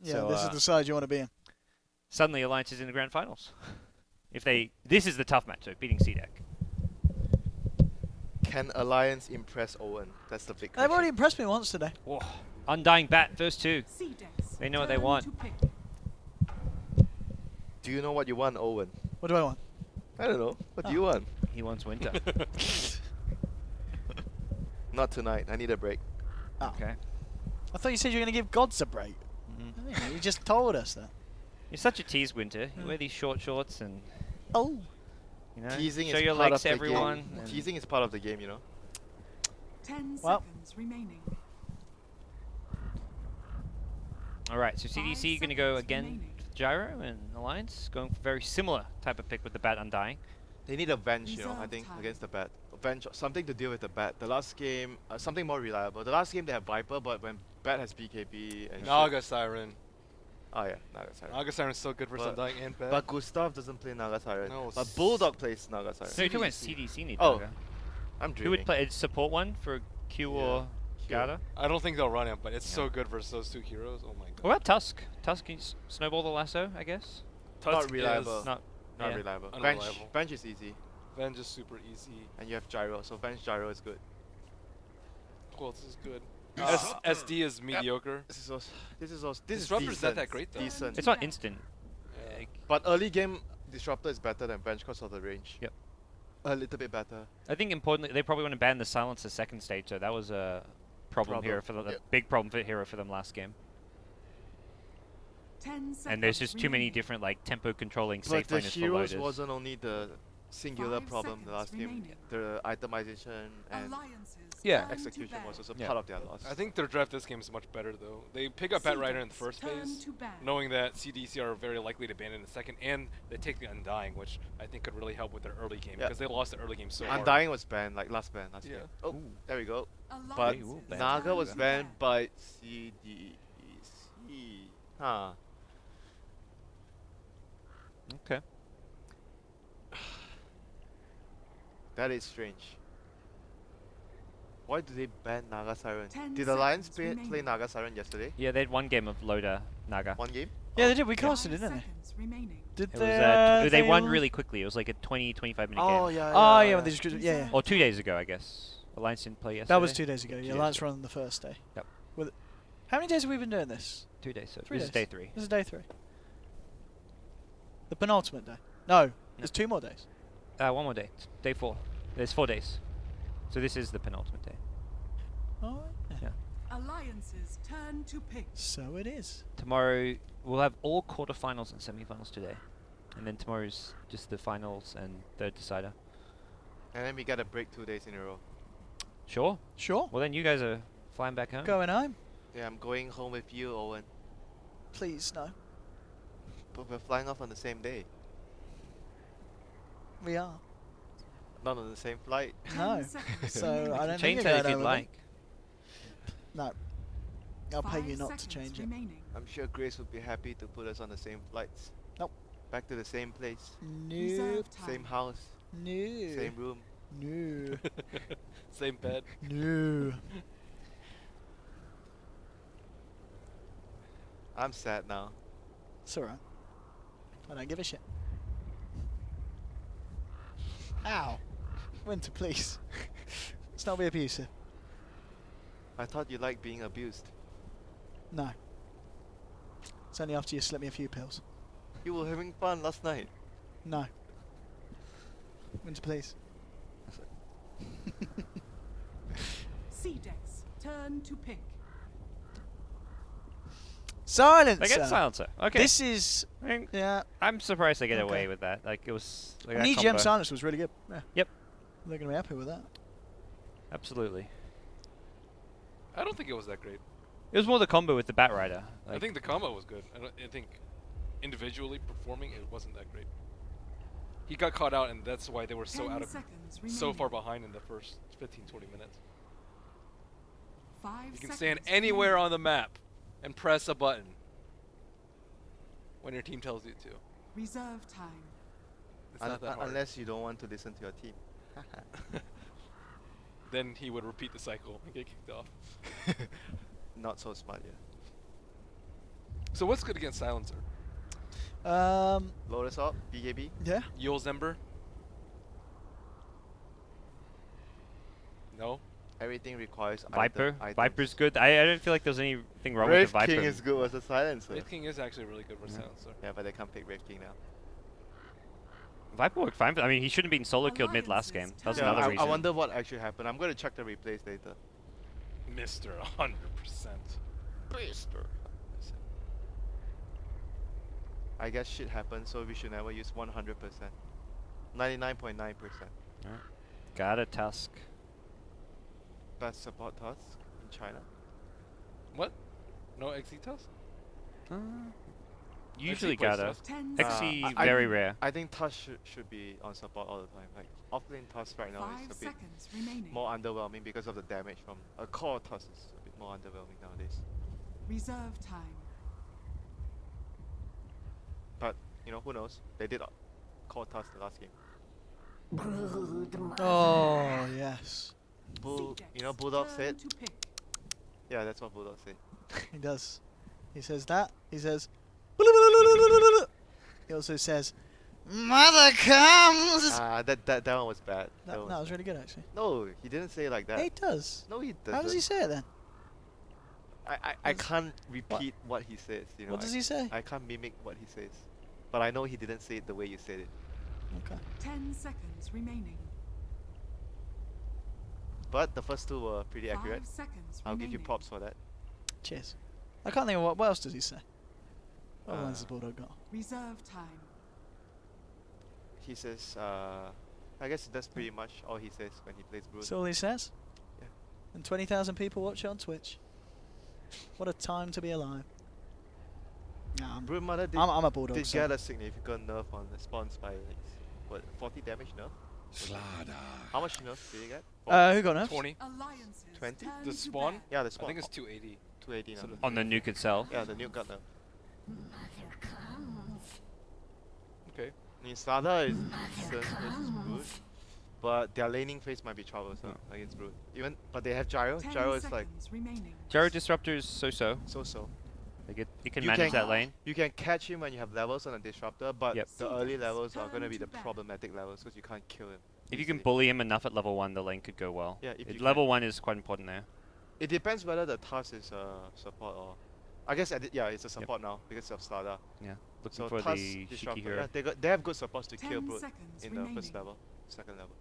Yeah, So, this is the side you want to be in. Suddenly, Alliance is in the grand finals. This is the tough matchup, beating CDEC. Can Alliance impress Owen? That's the big question. They've already impressed me once today. Whoa. Undying Bat, first two. CDEC, They know what they turn want. to pick. Do you know what you want, Owen? What do I want? I don't know. What do Oh. you want? He wants winter. Not tonight. I need a break. Oh. Okay. I thought you said you were going to give Gods a break. Mhm. I mean, you just told us that. You're such a tease, Winter. You wear these short shorts and, Oh. you know, Teasing show is your part legs of to the everyone. game. and- Teasing is part of the game, you know. 10 Well. seconds remaining. All right, so CDC 5 going to go seconds again remaining. with Gyro, and Alliance going for very similar type of pick with the Bat Undying. They need a bench, you know, I Reserve think, time. against the bat. A bench, something to deal with the bat. The last game, something more reliable. The last game they have Viper, but when bat has BKB and Naga Siren. Oh yeah, Naga Siren. Naga Siren's so good for But- Undying and bad. But Gustav doesn't play Naga Siren. No, But Bulldog plays Naga Siren. No, you're talking about CDC. CDC need Oh, Naga. I'm Who dreaming. would play support one for Q Yeah. or Q. Gata? I don't think they'll run him, but it's Yeah. so good versus those two heroes. Oh my god. What about Tusk? Tusk can snowball the lasso, I guess. Not Tusk reliable. is Not. Not yeah. reliable. Unreliable. Bench is easy, Venge is super easy. and you have Gyro, so bench Gyro is good. Who else is good? Ah. SD is mediocre. This is also, this is Disruptor's decent. not that great, though. Decent. It's not instant. Yeah. But early game Disruptor is better than bench because of the range. Yep. A little bit better. I think importantly, they probably want to ban the silencer second stage, so that was a problem here for the Yep. big problem for hero for them last game. 10 seconds And there's just too many remaining. different like tempo controlling But safe the laners for heroes loaders. wasn't only the singular 5 problem the last seconds game. remaining. The itemization and Alliances Yeah. turn to execution ban. was also Yeah. part of their loss. I think their draft this game is much better though. They pick up Bat Rider in the CDEC, first turn phase, to ban. knowing that CDC are very likely to ban in the second, and they take the Undying, which I think could really help with their early game Yeah. because they lost the early game so hard. Undying was banned, like last ban. Last Yeah. game. Oh, Ooh. there we go. But Alliances Ooh, ban. Naga turn was to banned ban. by CDEC. Huh. Okay. That is strange. Why do they ban Naga Siren? 10 Did Alliance seconds play remaining. Naga Siren yesterday? Yeah, they had one game of loader Naga. One game? Yeah, they did. We 5 casted it, didn't they? seconds remaining. Did It was, they? they won all- really quickly. It was like a 20-25 minute Oh game. yeah. Oh yeah, when they just yeah. Or 2 days ago, I guess. Alliance didn't play yesterday. That was 2 days ago. Yeah, 2 Lance days run the first day. Yep. With how many days have we been doing this? 2 days. So 3 this is days. day 3. This is day 3. The penultimate day. No, there's 2 more days. One more day. Day 4. There's 4 days. So this is the penultimate day. Oh, Yeah. Alliances turn to pick. so it is. Tomorrow we'll have all quarterfinals and semifinals today, and then tomorrow's just the finals and third decider. And then we gotta break 2 days in a row. Sure. Sure. Well then you guys are flying back home. Going home. Yeah, I'm going home with you, Owen. Please no. But we're flying off on the same day. We are. Not on the same flight. 10 No. seconds So remaining. I don't think Change you're that going if you'd over like. No. I'll pay 5 you not to seconds change it. remaining. I'm sure Grace would be happy to put us on the same flights. Nope. Back to the same place. Nope. Reserve time. Same house. No. Same room. No. Same bed. No. I'm sad now. It's alright. I don't give a shit. Ow. Winter, please. Let's not be abusive. I thought you liked being abused. No. It's only after you slip me a few pills. You were having fun last night. No. Winter, please. CDEC, turn to pick. Silence. They get silencer. Okay. This is I mean, yeah. I'm surprised they get Okay. away with that. Like it was. Like An that EGM combo. silence was really good. Yeah. Yep. They're gonna be happy with that. Absolutely. I don't think it was that great. It was more the combo with the Bat Rider. I Like, think the combo was good. I think individually performing, it wasn't that great. He got caught out, and that's why they were so 10 out of seconds so far remaining. behind in the first 15-20 minutes. 5 You can seconds stand anywhere remaining. on the map and press a button when your team tells you to. Reserve time. It's not that hard. Unless you don't want to listen to your team. Then he would repeat the cycle and get kicked off. Not so smart, yeah. So what's good against Silencer? Lotus up, BKB. Yeah. Yule's Ember? No? Everything requires Viper. items. Viper's good. I don't feel like there's anything wrong with Wraith the Viper. King is good as a silencer. Wraith King is actually really good for Silencer. Yeah, but they can't pick Wraith King now. Viper worked fine, but I mean, he shouldn't have been solo killed mid last game. That was Yeah, another I reason. wonder what actually happened. I'm going to check the replays later. Mr. 100%. Mister. I guess shit happens, so we should never use 100%. 99.9%. Got a Tusk. Best support task in China. What? No Exitos? Usually plays got a. Tusk. 10 XE seconds. very rare. I think Tusk should be on support all the time. Like offlane Tusk right now 5 is a bit seconds remaining. more underwhelming because of the damage from a core Tusk is a bit more underwhelming nowadays. Reserve time. But you know, who knows? They did core Tusk the last game. Oh yes, You know, Bulldog Turn said. to pick. Yeah, that's what Bulldog said. he does. He says that. He says. He also says, "Mother comes." That one was bad. That was really good actually. No, he didn't say it like that. He does. No, he doesn't. How does he say it then? I can't repeat what he says. You know, What does he say? I can't mimic what he says. But I know he didn't say it the way you said it. Okay. 10 seconds remaining. But the first two were pretty 5 accurate. seconds I'll give you remaining. props for that. Cheers. I can't think of what else does he say. What other ones has Uh, Bulldog got? Reserve time. He says, I guess that's pretty much all he says when he plays Brood. That's all he says? Yeah. And 20,000 people watch it on Twitch. What a time to be alive. Nah, Brood Mother did, I'm a Bulldog. did so- get a significant nerf on response by like, what, 40 damage nerf? How much nerf did he get? Who got nerfed? 20. Alliances 20? turn The to spawn? bear. Yeah, the I spawn. think it's 280. 280 now. So On the nuke itself. Yeah, the nuke got nerf. Okay. Nisada is decent versus Brood, but their laning phase might be troublesome against Brood. But they have Gyro. 10 Gyro is like seconds remaining. Gyro Disruptor is so-so. so-so. Like it can You manage can- that lane. You can catch him when you have levels on a disruptor, but Yep. the early CDEC levels are going to turn be to the back. problematic levels because you can't kill him. If you can easily. bully him enough at level 1, the lane could go well. Yeah, if you Level can. 1 is quite important there. It depends whether the task is support or. I guess it's a support now because of Slada. Yeah. Looking So for task the Shiki disruptor. hero. Yeah, they have good supports to 10 kill Brood seconds in the remaining. first level, second level.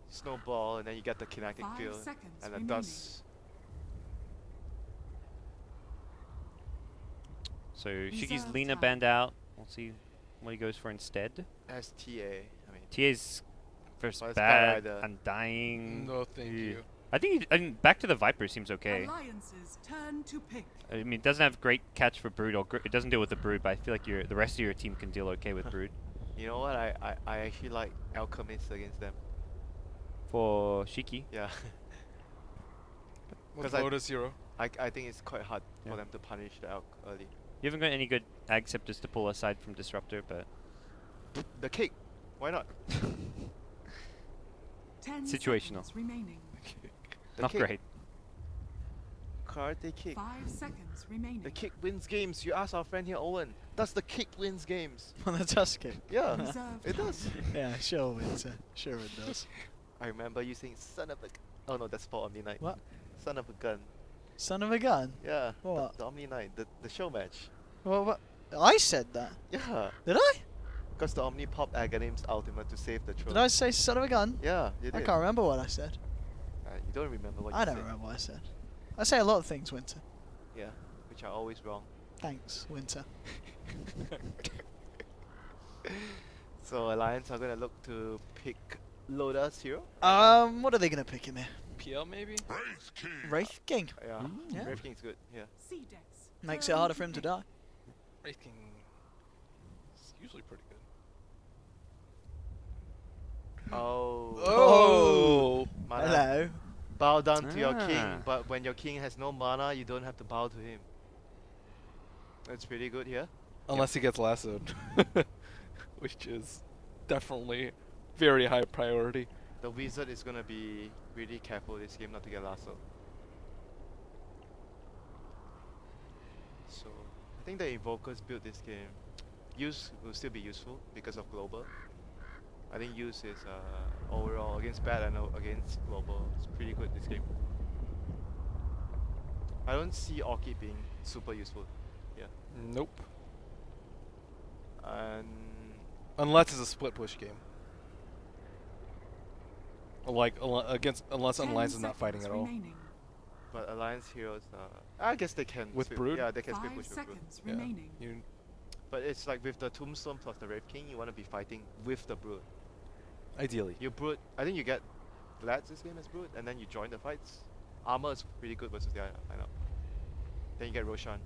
Snowball, and then you get the kinetic 5 field, seconds and the remaining. dust. So Shiki's Reserve Lena time. banned out. We'll see what he goes for instead. STA. I mean, TA's first Well, it's bad, bad either. Undying. No, thank you. I mean, back to the Viper seems okay. Alliances turn to pick. I mean, it doesn't have great catch for Brood, or it doesn't deal with the Brood, but I feel like the rest of your team can deal okay with Brood. you know what? I actually like Alchemist against them. For Shiki, Yeah. What's 'Cause I- Lotus Hero? I think it's quite hard Yeah. for them to punish the Alch early. you haven't got any good Agceptors to pull aside from Disruptor, but The kick. Why not? 10 Situational. seconds remaining. The not kick. great. Karate kick. 5 seconds remaining. The kick wins games. You ask our friend here, Owen. Does the kick wins games? On the Tusk kick. Yeah, Reserve it time. does. Yeah, sure, Winter. Sure it does. I remember you saying son of a. Oh no, that's for Omni Night. What? Son of a gun. Son of a gun. Yeah. What? The Omni Night. The show match. What? I said that. Yeah. Did I? Because the Omni popped Aghanim's ultimate to save the throne. Did I say son of a gun? Yeah, you did. I can't remember what I said. You don't remember what you I said. don't remember what I said. I say a lot of things, Winter. Yeah, which are always wrong. Thanks, Winter. So Alliance are gonna look to pick Loda's hero. What are they gonna pick him here? PL maybe? Wraith King. Yeah, Yeah. Wraith King's good. Yeah. CDEC Makes it turn harder to for him to pick. die. Wraith King is usually pretty good. Oh. Oh! Mana. Hello. Bow down to your Ah. king, but when your king has no mana, you don't have to bow to him. That's pretty good here. Unless he gets lassoed. Which is definitely very high priority. The wizard is gonna be really careful this game not to get lasso. So I think the Invokers built this game. Use will still be useful because of global. I think use is overall against bad and against global. It's pretty good this game. I don't see Orchid being super useful. Yeah. Nope. And Unless it's a split push game. Like unless 10 Alliance is not fighting seconds at all. remaining. but Alliance heroes, I guess they can With split- Brood? Yeah, they can split 5 push with Brood. seconds Yeah. remaining. You But it's like with the Tombstone plus the Wraith King, you want to be fighting with the Brood. ideally. You Brood, I think you get Vlads this game as Brood, and then you join the fights. Armor is pretty good versus the lineup. Then you get Roshan,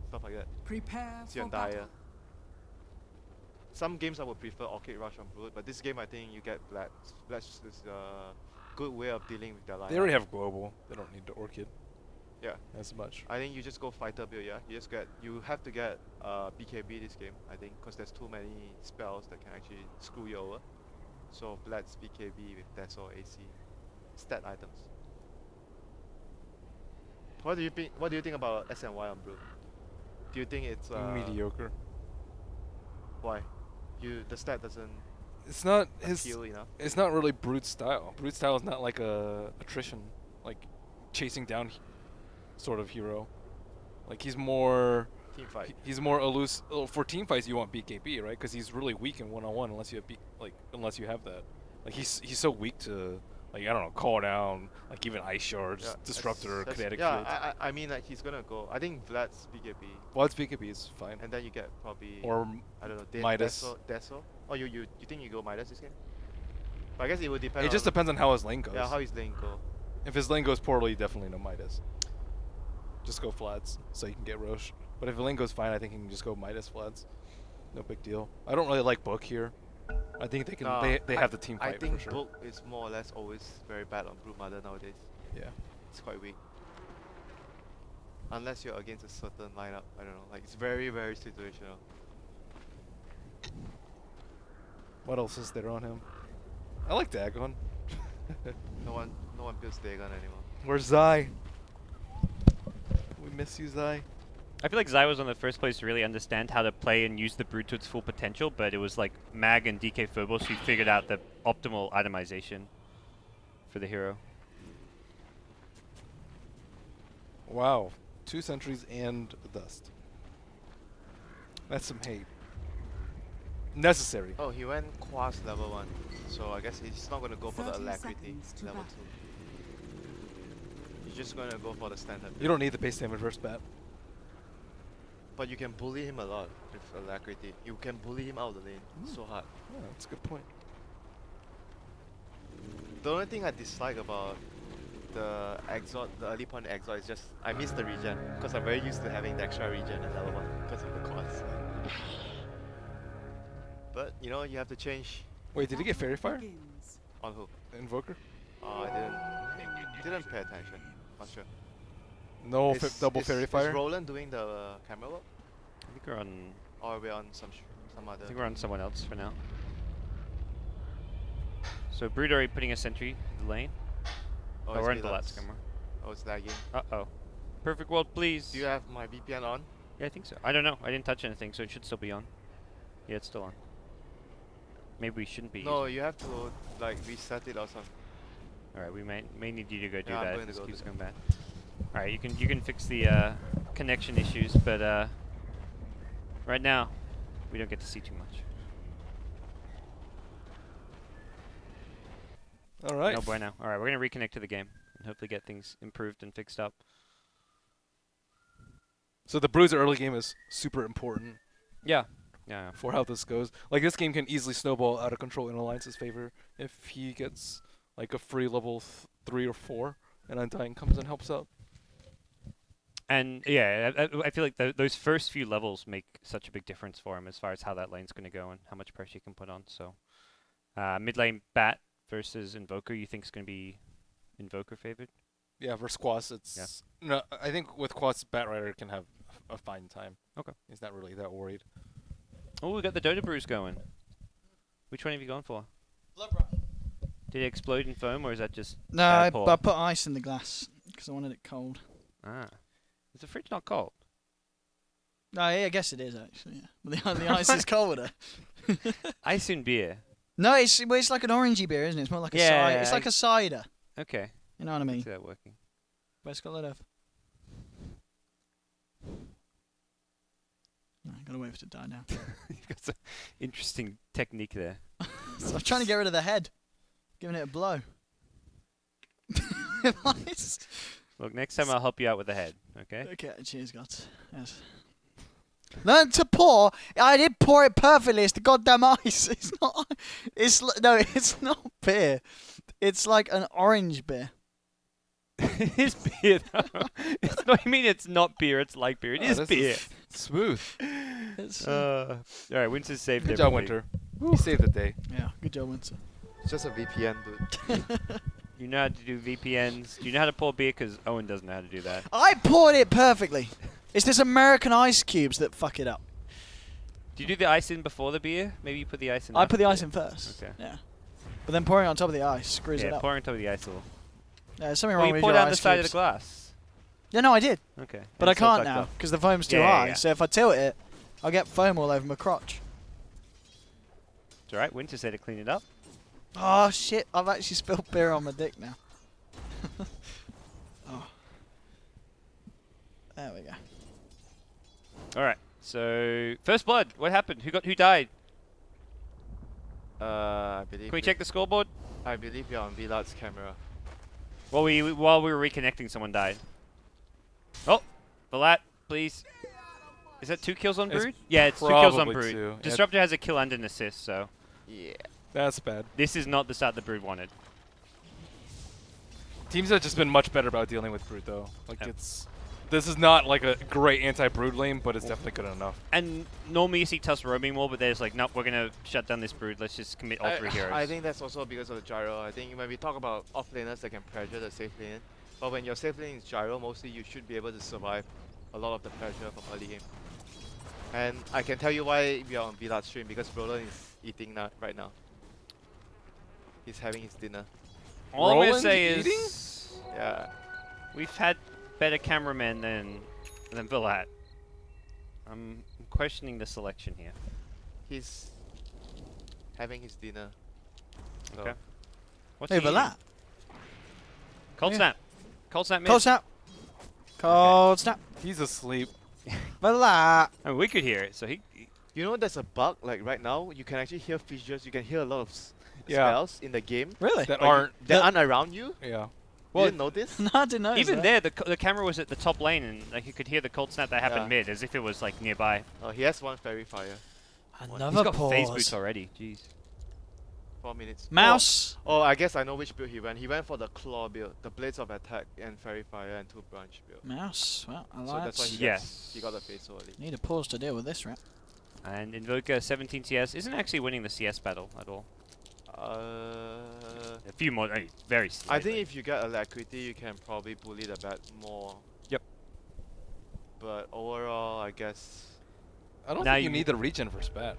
stuff like that. Prepare for Sion battle. Daya. Some games I would prefer Orchid Rush on Brood, but this game I think you get Vlads. Vlads is a good way of dealing with their lineup. They already have global. They don't need the Orchid Yeah. as much. I think you just go fighter build, yeah. You have to get BKB this game, I think, because there's too many spells that can actually screw you over. So Vlad's BKB with Deso AC, stat items. What do you think about SNY on Brood? Do you think it's Mediocre. why? The stat doesn't It's not his. appeal enough. It's not really Brood style. Brood style is not like a attrition, like chasing down sort of hero. Like he's more. Team fight. He's more elusive. For team fights, you want BKB, right? Because he's really weak in one-on-one unless you have unless you have that. Like he's so weak to like I don't know, call down, like even ice shards, Yeah, disruptor, kinetic yeah, fields. I mean like he's gonna go. I think Vlad's BKB, Vlad's BKB is fine. and then you get probably Or I don't know Midas. Deso. Oh, you think you go Midas this game? But I guess it would depend. It just on depends on how his lane goes. Yeah, how his lane go. If his lane goes poorly, definitely no Midas. Just go Flats so you can get Roche. But if the lane goes fine, I think you can just go Midas Flats. No big deal. I don't really like Book here. I think they can. Nah, They have the team I fight think for sure. Book is more or less always very bad on Brood Mother nowadays. Yeah. It's quite weak. Unless you're against a certain lineup, I don't know. Like it's very very situational. What else is there on him? I like Dagon. No one builds Dagon anymore. Where's Zai? We miss you, Zai. I feel like Zai was one of the first players to really understand how to play and use the Brood to its full potential, but it was like Mag and DK Phobos who figured out the optimal itemization for the hero. Wow. 2 sentries and a dust. That's some hate. Necessary. Oh, he went Quas level 1, so I guess he's not gonna go for the 30 alacrity seconds to level battle. 2. He's just gonna go for the standard. You don't need the base damage versus bat. But you can bully him a lot with alacrity. You can bully him out of the lane so hard. Yeah, that's a good point. The only thing I dislike about the Exalt, the early point Exalt is just I miss the regen because I'm very used to having the extra regen in level 1 because of the quads. But you know you have to change Wait, did he get Fairy Fire? Begins. on who. Invoker? I didn't pay attention. Not sure. No Is- double is- Fairy Fire? Is Roland doing the camera work, I think we're on. or are we on some other? I think we're on someone else for now. So Brood already putting a sentry in the lane. Oh, it's we're in me the last that's- scammer. Oh, it's lagging. Uh-oh. Perfect world, please. Do you have my VPN on? Yeah, I think so. I don't know. I didn't touch anything, so it should still be on. Yeah, it's still on. Maybe we shouldn't be. No, you have to like reset it or something. All right, we may need you to go do Yeah, I'm that going if to this go keeps do going bad. All right, you can fix the connection issues, but right now we don't get to see too much. All right. No bueno. All right, we're gonna reconnect to the game and hopefully get things improved and fixed up. So the Bruiser early game is super important Yeah. Yeah. for how this goes. Like this game can easily snowball out of control in Alliance's favor if he gets like a free level 3 or 4 and Undying comes and helps out. And yeah, I feel like those first few levels make such a big difference for him as far as how that lane's going to go and how much pressure he can put on. So mid lane Bat versus Invoker, you think is going to be Invoker favored? Yeah, versus Quas, it's no. I think with Quas, Batrider can have a fine time. Okay. He's not really that worried. Oh, we got the Dota Brews going. Which one have you gone for? Did it explode in foam, or is that just No, bad I pour? put ice in the glass because I wanted it cold. Ah. Is the fridge not cold? No, yeah, I guess it is actually. Yeah. But the ice is colder. Ice and beer. No, it's like an orangey beer, isn't it? It's more like a Yeah, cider. It's like a cider. Okay. You know what I I mean? see that working. Where's got that of? No, gotta wait for it to die now. You've got some interesting technique there. So I'm trying to get rid of the head, giving it a blow. Look, next time I'll help you out with the head. Okay. Okay, cheers, guys. Yes. Learn to pour. I did pour it perfectly. It's the goddamn ice. It's not. No. It's not beer. It's like an orange beer. It is beer, though. It's not, I mean, it's not beer. It's like beer. It is this beer. Smooth. It's, All right, Winter saved Good job, everything. Winter. You saved the day. yeah, good job, Winston. It's just a VPN, dude. You know how to do VPNs. Do you know how to pour beer? Because Owen doesn't know how to do that. I poured it perfectly. It's this American ice cubes that fuck it up. Do you do the ice in before the beer? Maybe you put the ice in. I after put the beer. ice in first. Okay. Yeah. But then pouring it on top of the ice screws it Yeah, up. pouring on top of the ice will. Yeah, there's something Well, wrong you with pour your down the ice side cubes. of the glass. Yeah, no, I did. Okay. But And I so can't fucked now up. because the foam's too Yeah, high. yeah. So if I tilt it, I'll get foam all over my crotch. It's alright. Winter said to clean it up. Oh shit! I've actually spilled beer on my dick now. Oh. There we go. All right. So first blood. What happened? Who died? I believe. Can we check the scoreboard? I believe you're on Vilad's camera. While we were reconnecting, someone died. Oh, Vilat, please. Is that 2 kills on It's Brood? Yeah, it's 2 kills on probably Brood. 2. Disruptor has a kill and an assist, so Yeah. That's bad. this is not the start the Brood wanted. Teams have just been much better about dealing with Brood, though. Like, Yep. this is not like a great anti-Brood lane, but it's definitely good enough. And normally you see Tusk roaming more, but they're just like, nope, we're gonna shut down this Brood. Let's just commit all 3 heroes. I think that's also because of the gyro. I think when we talk about offlaners that can pressure the safe lane, but when your safe lane is gyro, mostly you should be able to survive a lot of the pressure from early game. And I can tell you why we are on Vilad's stream, because Roland is eating right now. He's having his dinner. all I'm gonna Roland say eating? is Yeah. we've had better cameramen than Vilat. I'm questioning the selection here. He's having his dinner. So Okay. What's Hey, he eating? Vilat. Cold Yeah. snap. Cold snap mid. Cold snap. Cold snap. He's asleep. Vilat. I mean, we could hear it, so he you know there's a bug, like right now, you can actually hear fissures, you can hear a lot of Yeah. spells in the game Really? That but you- aren't. that aren't around you. Yeah. You didn't notice? No, I didn't know. even there, the camera was at the top lane, and like you could hear the cold snap that happened Yeah. mid, as if it was like nearby. He has one fairy fire. Another He's got phase pause. boots already. Jeez. 4 minutes. Mouse. Oh, I guess I know which build he went. He went for the claw build, the blades of attack and fairy fire and 2 branch build. Mouse. Well, I So like that's why he, it. Yes. he got the face so early. Need a pause to deal with this, right? And Invoker 17 CS isn't actually winning the CS battle at all. A few more, very I slightly. think if you get alacrity, you can probably bully the bat more. Yep. But overall, I guess I don't Now think you you- need the regen for spat.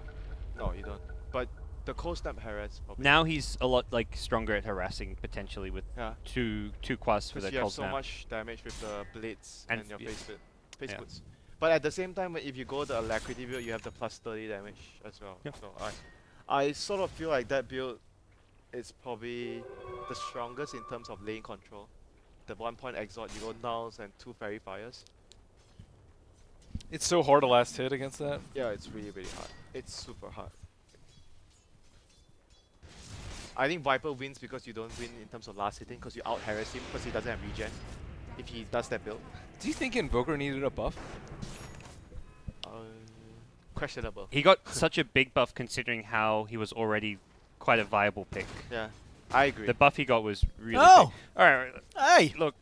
no, you don't. But the cold snap harass probably. now he's a lot like stronger at harassing potentially with Yeah. two quas for Because the you have cold so snap. much damage with the blades And and, your yeah. face Yeah. boots. But at the same time, if you go the alacrity build, you have the plus 30 damage as well. Yep. So I sort of feel like that build is probably the strongest in terms of lane control. The 1-point exalt, you go nulls and 2 fairy fires. It's so hard to last hit against that. Yeah, it's really, really hard. It's super hard. I think Viper wins because you don't win in terms of last hitting, because you out harass him because he doesn't have regen if he does that build. Do you think Invoker needed a buff? Questionable. He got such a big buff considering how he was already quite a viable pick. Yeah, I agree. The buff he got was really Oh! big. Alright, Hey! look.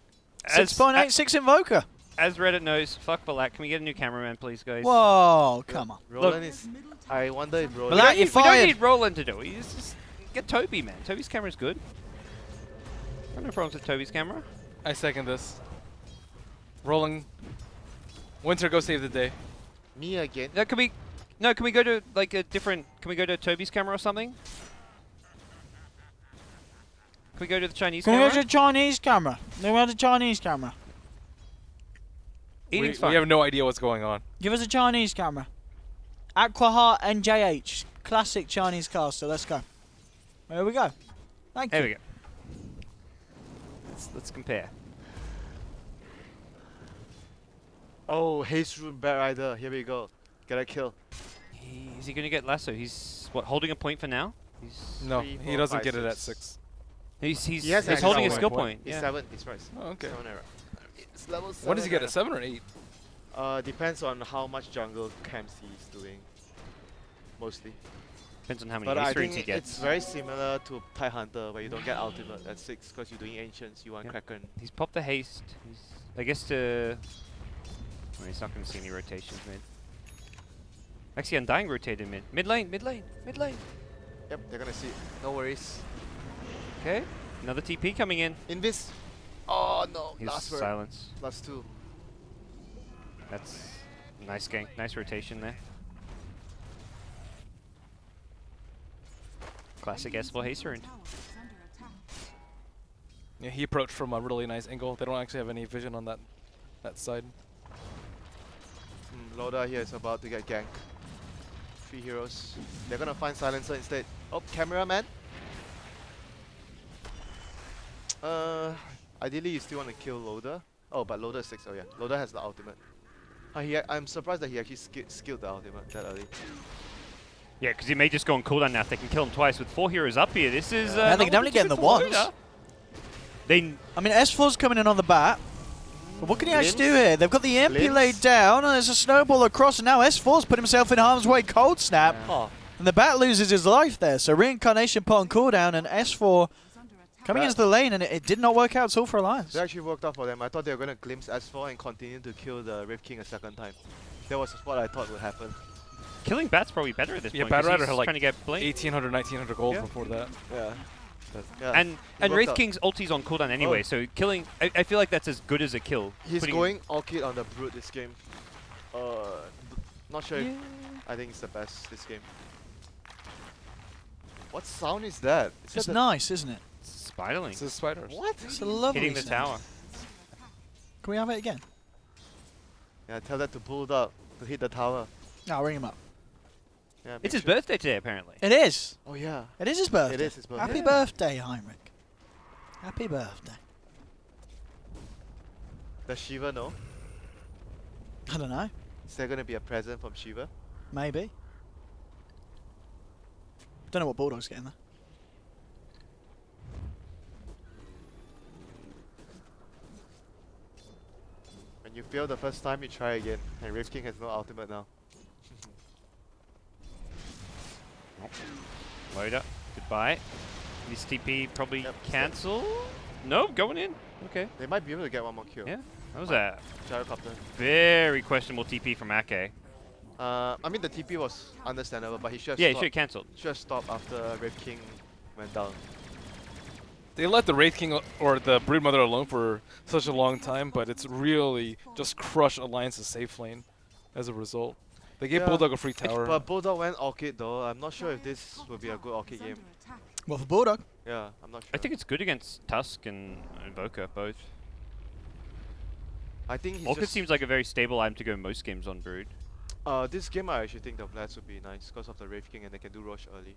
6.86 Invoker. As Reddit knows, fuck Balak. Can we get a new cameraman, please, guys? Whoa, come on. Roland is. I wonder if Roland. Balak, you're We don't fired. need Roland to do it. Just get Toby, man. Toby's camera's good. I have no problems with Toby's camera. I second this. Rolling. Winter, go save the day. Me again. Can we go to like a different? Can we go to Toby's camera or something? Can we go to the Chinese Can we camera? go to the Chinese camera? They went to the Chinese camera. Eating's we fine. have no idea what's going on. Give us a Chinese camera. Aquaheart NJH. Classic Chinese caster. Let's go. There we go. Thank There you. we go. Let's compare. Oh, Haste Rune Bat Rider. Here we go. Get a kill. Is he going to get lasso? He's what, holding a point for now? No, 3, he 4, doesn't 5, get it at 6. 6. He has he's an holding a extra skill point. point. He's Yeah. 7. He's right. Oh, okay. 7 error. It's level 7. What does he get, error. a 7 or 8? Depends on how much jungle camps he's doing. Mostly. Depends on how many But I haste runes think he it's gets. very similar to Tide Hunter, where you don't get ultimate at 6 because you're doing ancients. You want Yep. Kraken. He's popped the haste. I guess to... Well, he's not going to see any rotations mid. Actually, Undying rotated mid. Mid lane, mid lane, mid lane. Yep, they're gonna see it. No worries. Okay. Another TP coming in. Invis. Oh no, His last word. silence. +2. That's nice gank. Nice rotation there. Classic S4 haste rune. Tower is under attack. Yeah, he approached from a really nice angle. They don't actually have any vision on that side. Loda here is about to get ganked. 3 heroes. They're gonna find Silencer instead. Oh, cameraman. Ideally you still want to kill Loda. Oh, but Loda is 6. Oh yeah, Loda has the ultimate. I'm surprised that he actually skilled the ultimate that early. Yeah, because he may just go on cooldown now if they can kill him twice with 4 heroes up here. This is. Yeah, they not can only looking get good the for ones. Loda. They. I mean, S4's coming in on the bat. But what can he actually do Glimpse? here? They've got the MP Glimpse? laid down, and there's a snowball across, and now S4's put himself in harm's way. Cold snap. Oh, And the bat loses his life there. So Reincarnation put on cooldown, and S4 Is under attack. coming Bat- into the lane, and it did not work out at all for Alliance. it actually worked out for them. I thought they were gonna glimpse S4 and continue to kill the Rift King a second time. That was what I thought would happen. Killing Bat's probably better at this Yeah, point. Bat 'cause Rider he's had like trying to get blink. 1800, 1900 gold Yeah. before that. Yeah. And it worked Wraith out. King's ulti's on cooldown anyway, so killing. I feel like that's as good as a kill. He's Putting- going all-kit on the Brute this game. Not sure if I think it's the best this game. What sound is that? Is It's that nice, isn't it? Spiderling. It's the spiders. What? It's a lovely Hitting the sound. tower. Can we have it again? Yeah, tell that to Bulldog to hit the tower. No, I'll ring him up. Yeah, It's make his sure- birthday today, apparently. It is. Oh yeah. It is his birthday. It is his birthday. Happy Yeah. birthday, Heinrich. Happy birthday. Does Shiva know? I don't know. Is there gonna be a present from Shiva? Maybe. Don't know what Bulldog's getting there. When you fail the first time, you try again. And Rift King has no ultimate now. Load up. Goodbye. This TP probably Yep. cancel. No, going in. Okay. They might be able to get one more kill. Yeah. That was a Gyrocopter. very questionable TP from Ake. I mean the TP was understandable, but he should have Yeah, he stopped. should have cancelled. Should have stopped after Rift King went down. They let the Wraith King or the Broodmother alone for such a long time, but it's really just crushed Alliance's safe lane as a result. They gave Yeah. Bulldog a free tower. But Bulldog went all-kit though. I'm not sure if this will be a good all-kit Is game. under attack. Well, for Bulldog. Yeah, I'm not sure. I think it's good against Tusk and Invoker, both. I think he's Orchid just, seems like a very stable item to go most games on Brood. this game I actually think the Blats would be nice because of the Wraith King and they can do Roche early.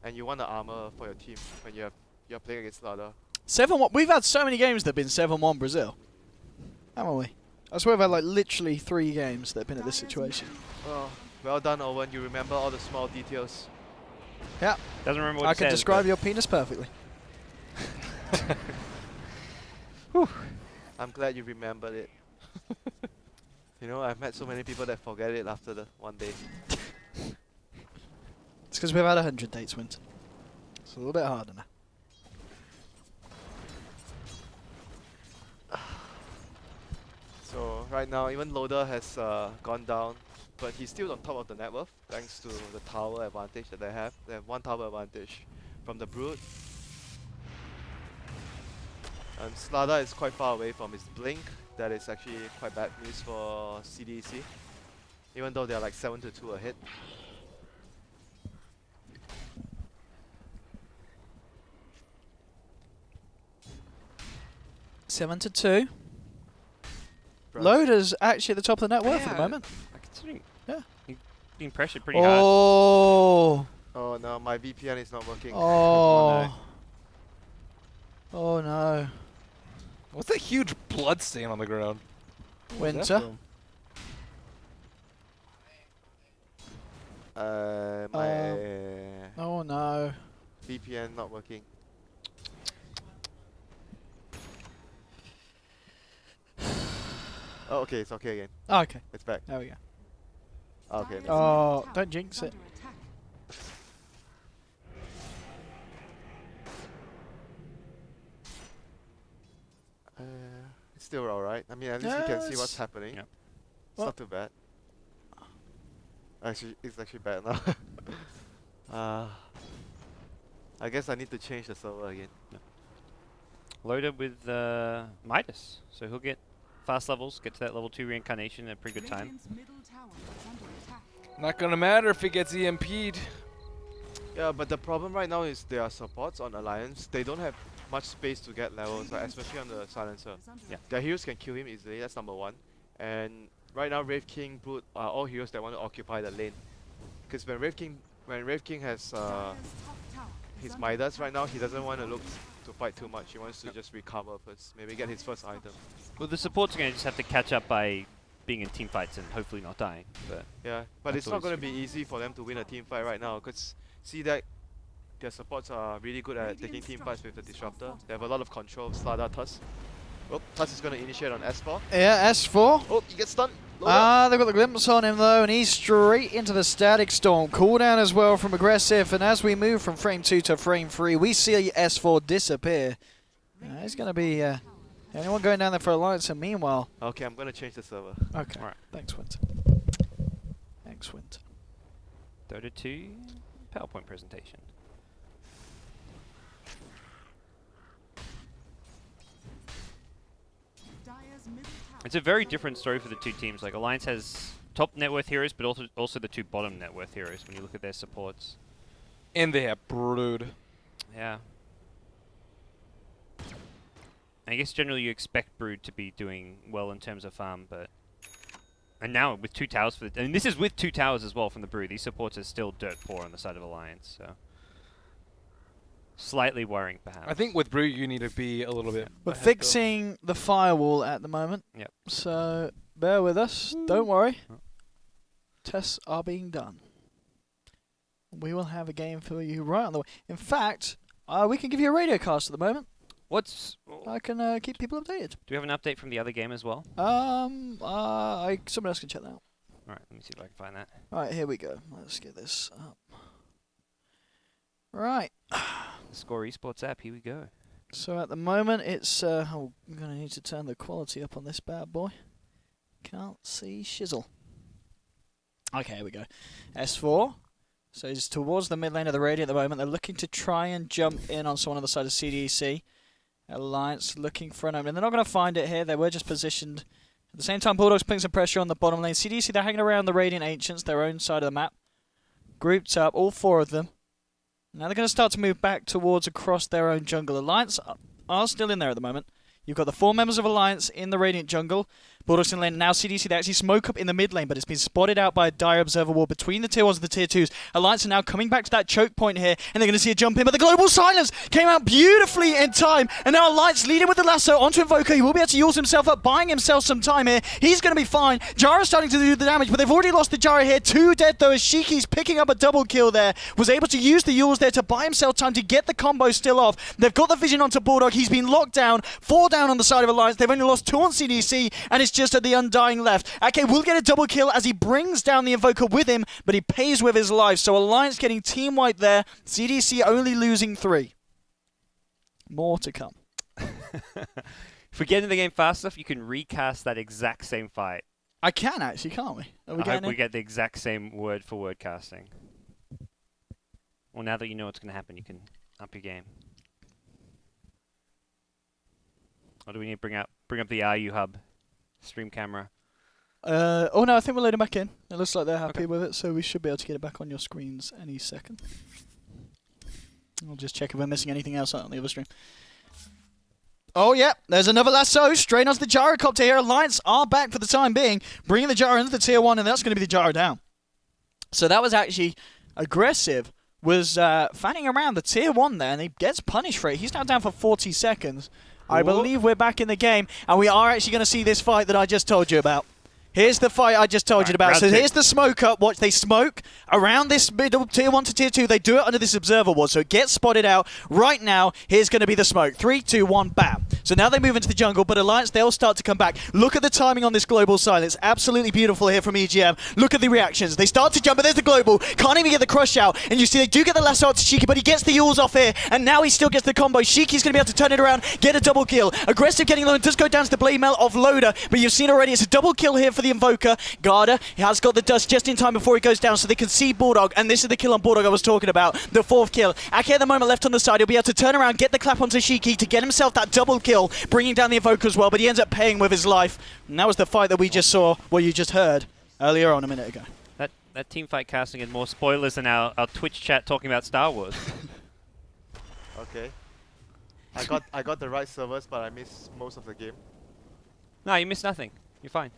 And you want the armor for your team when you're playing against Lada. 7-1. We've had so many games that have been 7-1 Brazil. Haven't we? I swear we've had like literally 3 games that have been at this situation. Oh, well done, Owen. You remember all the small details. Yeah, Doesn't remember what I it can says, describe but- your penis perfectly. I'm glad you remembered it. You know, I've met so many people that forget it after the one day. It's because we've had 100 dates, Winton. It's a little bit harder now. So right now, even Loda has gone down, but he's still on top of the net worth thanks to the tower advantage that they have. They have 1 tower advantage from the Brood. And Slada is quite far away from his blink. That is actually quite bad news for CDEC, even though they're like 7-2 ahead. impressed. Loader's actually at the top of the net worth at the Yeah, moment. Considering Yeah. he's being pressured pretty hard. Oh. Oh no, my VPN is not working. Oh. Oh no. What's that huge blood stain on the ground? What was that Winter. from? My Oh no. VPN not working. Oh, okay, it's okay again. Oh, okay. It's back. There we go. Okay. Dire's Oh, middle tower don't jinx is it. under attack. It's still alright. I mean, at least we can see what's Yes. happening. Yeah. It's Well- not too bad. Actually, it's actually bad now. I guess I need to change the server again. Loaded with Midas, so he'll get fast levels, get to that level 2 reincarnation in a pretty good time. Radiant's middle tower is under attack. Not gonna matter if it gets EMP'd. Yeah, but the problem right now is there are supports on Alliance. They don't have much space to get levels, like, especially on the Silencer. Is under Yeah. attack. Their heroes can kill him easily, that's number one. And right now, Wraith King, Brood are all heroes that want to occupy the lane. Because when Wraith King has Dire's top tower is his under Midas attack. right now, he doesn't want to look to fight too much. He wants to just recover first, maybe get his first item. Well, the supports are going to just have to catch up by being in team fights and hopefully not dying. But Yeah, but That's it's not always going to be easy for them to win a team fight right now. Because CDEC, their supports are really good at taking team fights with the Disruptor. They have a lot of control of Slardar Tusk. Oh, Tusk is going to initiate on S4. Yeah, S4. Oh, he gets stunned. Loader. They've got the glimpse on him though, and he's straight into the Static Storm. Cooldown as well from Aggressive, and as we move from frame 2 to frame 3, we see S4 disappear. He's going to be anyone going down there for Alliance, and meanwhile... Okay, I'm going to change the server. Okay, Alright. thanks, Winter. Thanks, Winter. Dota 2 PowerPoint presentation. Dire's middle tower It's a very is under different story for the two teams. Like Alliance has top net worth heroes, but also the two bottom net worth heroes when you look at their supports. And they have Brood. Yeah. I guess generally you expect Brood to be doing well in terms of farm, but... And now with 2 towers for the... And this is with 2 towers as well from the Brood. These supports are still dirt poor on the side of Alliance, so... Slightly worrying, perhaps. I think with Brood you need to be a little bit. We're ahead, though. fixing the firewall at the moment. Yep. So bear with us. Don't worry. Oh. Tests are being done. We will have a game for you right on the way. In fact, we can give you a radio cast at the moment. What's... I can keep people updated. Do we have an update from the other game as well? Someone else can check that out. Alright, let me see if I can find that. Right, here we go. Let's get this up. Right. The Score Esports app, here we go. So at the moment, it's... I'm going to need to turn the quality up on this bad boy. Can't see shizzle. Okay, here we go. S4. So he's towards the mid lane of the radio at the moment. They're looking to try and jump in on someone on the side of CDEC. Alliance looking for an opening. They're not going to find it here. They were just positioned. At the same time, Bulldog's putting some pressure on the bottom lane. CDEC, they're hanging around the Radiant Ancients, their own side of the map. Grouped up, all 4 of them. Now they're going to start to move back towards across their own jungle. Alliance are still in there at the moment. You've got the 4 members of Alliance in the Radiant jungle. Bulldogs in lane. Now CDC, they actually smoke up in the mid lane, but it's been spotted out by a dire observer wall between the tier 1s and the tier 2s. Alliance are now coming back to that choke point here, and they're going to see a jump in, but the global silence came out beautifully in time, and now Alliance leading with the lasso onto Invoker. He will be able to use himself up, buying himself some time here. He's going to be fine. Jara's starting to do the damage, but they've already lost the Jara here. 2 dead though, as Shiki's picking up a double kill there. Was able to use the Yules there to buy himself time to get the combo still off. They've got the vision onto Bulldog. He's been locked down. 4 down on the side of Alliance. They've only lost 2 on CDC, and it's just at the Undying left. Okay, we'll get a double kill as he brings down the Invoker with him, but he pays with his life. So Alliance getting team wiped there. CDC only losing 3. More to come. If we get into the game fast enough, you can recast that exact same fight. I can actually, can't we? Are we I hope getting we in? get the exact same word for word casting. Well, now that you know what's going to happen, you can up your game. Or do we need to bring up the RU hub stream camera? Oh no, I think we're loading back in. It looks like they're happy Okay. with it, so we should be able to get it back on your screens any second. I'll just check if we're missing anything else on the other stream. Oh, yeah. There's another lasso. Straight onto the gyrocopter here. Alliance are back for the time being, bringing the gyro into the tier 1, and that's going to be the gyro down. So that was actually aggressive. Was fanning around the tier 1 there, and he gets punished for it. He's now down for 40 seconds. I believe we're back in the game, and we are actually going to see this fight that I just told you about. Here's the fight I just told you about. So here's the smoke up. Watch, they smoke around this middle tier 1 to tier 2. They do it under this observer ward, so it gets spotted out. Right now, here's going to be the smoke. 3, 2, 1, bam. So now they move into the jungle, but Alliance, they'll start to come back. Look at the timing on this global silence. Absolutely beautiful here from EGM. Look at the reactions. They start to jump, but there's the global. Can't even get the crush out. And you see they do get the lasso out to Shiki, but he gets the yules off here, and now he still gets the combo. Shiki's going to be able to turn it around, get a double kill. Aggressive getting low, and does go down to the blade mail of Loader, but you've seen already it's a double kill here for the Invoker. Garda, he has got the dust just in time before he goes down, so they can see Bulldog, and this is the kill on Bulldog I was talking about, the 4th kill. Aki at the moment left on the side, he'll be able to turn around, get the clap onto Shiki to get himself that double kill, bringing down the Invoker as well, but he ends up paying with his life. And that was the fight that we just saw, well, you just heard earlier on a minute ago. That team fight casting and more spoilers than our Twitch chat talking about Star Wars. Okay. I got the right servers, but I missed most of the game. No, you missed nothing. You're fine.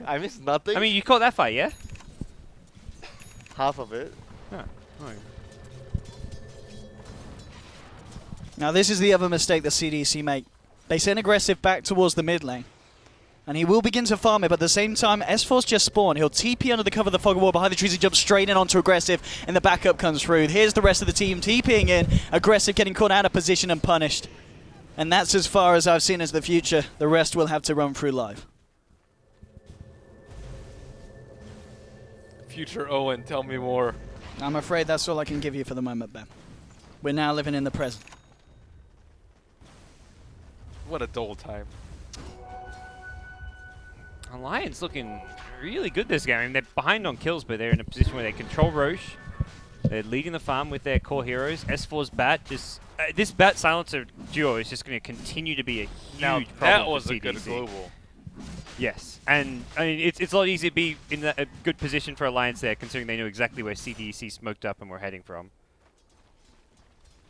I missed nothing. I mean, you caught that fight, yeah? Half of it. Oh. Now this is the other mistake the CDEC make. They send aggressive back towards the mid lane. And he will begin to farm it, but at the same time, S-Force just spawned. He'll TP under the cover of the fog wall behind the trees and jump straight in onto aggressive, and the backup comes through. Here's the rest of the team TPing in. Aggressive getting caught out of position and punished. And that's as far as I've seen as the future. The rest will have to run through live. Future Owen, tell me more. I'm afraid that's all I can give you for the moment, Ben. We're now living in the present. What a dull time. Alliance looking really good this game. I mean, they're behind on kills, but they're in a position where they control Roche. They're leading the farm with their core heroes. S4's Bat just... this Bat Silencer duo is just going to continue to be a huge problem that was for a good CDEC. global. Yes, and I mean, it's a lot easier to be in a good position for Alliance there, considering they knew exactly where CDEC smoked up and were heading from.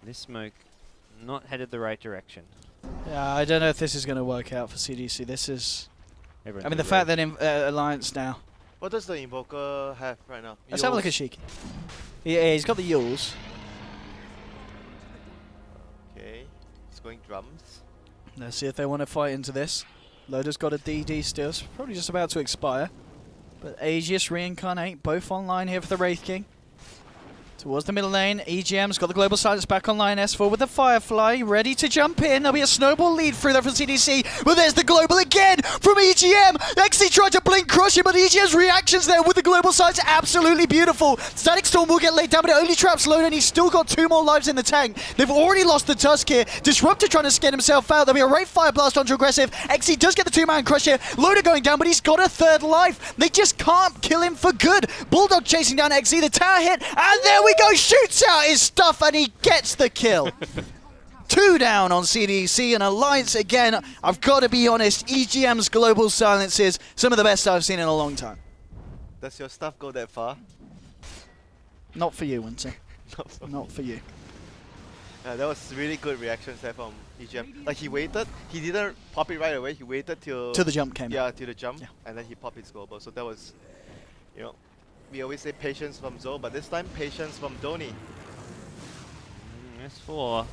This smoke not headed the right direction. Yeah, I don't know if this is going to work out for CDEC. This is... Everyone's I mean, the really fact that Alliance now... What does the Invoker have right now? Let's have a look at Shiki. Yeah, he's got the yules. Okay, he's going drums. Let's see if they want to fight into this. Loader's got a DD still, it's probably just about to expire. But Aegis, Reincarnate, both online here for the Wraith King. Towards the middle lane, EGM's got the Global Silence back online, S4 with the Firefly, ready to jump in. There'll be a snowball lead through there from CDC, but there's the Global again from EGM! XC tried to blink crush him, but EGM's reactions there with the Global Silence, absolutely beautiful. Static Storm will get laid down, but it only traps Loader, and he's still got 2 more lives in the tank. They've already lost the Tusk here. Disruptor trying to skin himself out. There'll be a Wraith Fire Blast onto aggressive. XC does get the 2-man crush here. Loader going down, but he's got a 3rd life. They just can't kill him for good. Bulldog chasing down XC, the tower hit, and there we go, shoots out his stuff, and he gets the kill. 2 down on CDEC, and Alliance again. I've got to be honest, EGM's Global Silence is some of the best I've seen in a long time. Does your stuff go that far? Not for you, Winter. Not for you. Yeah, that was really good reactions there from EGM. Like, he waited, he didn't pop it right away, he waited till Till the jump came. yeah, till the jump, Yeah. and then he popped his global. So that was, you know, we always say patience from Zoe, but this time patience from Donny. S4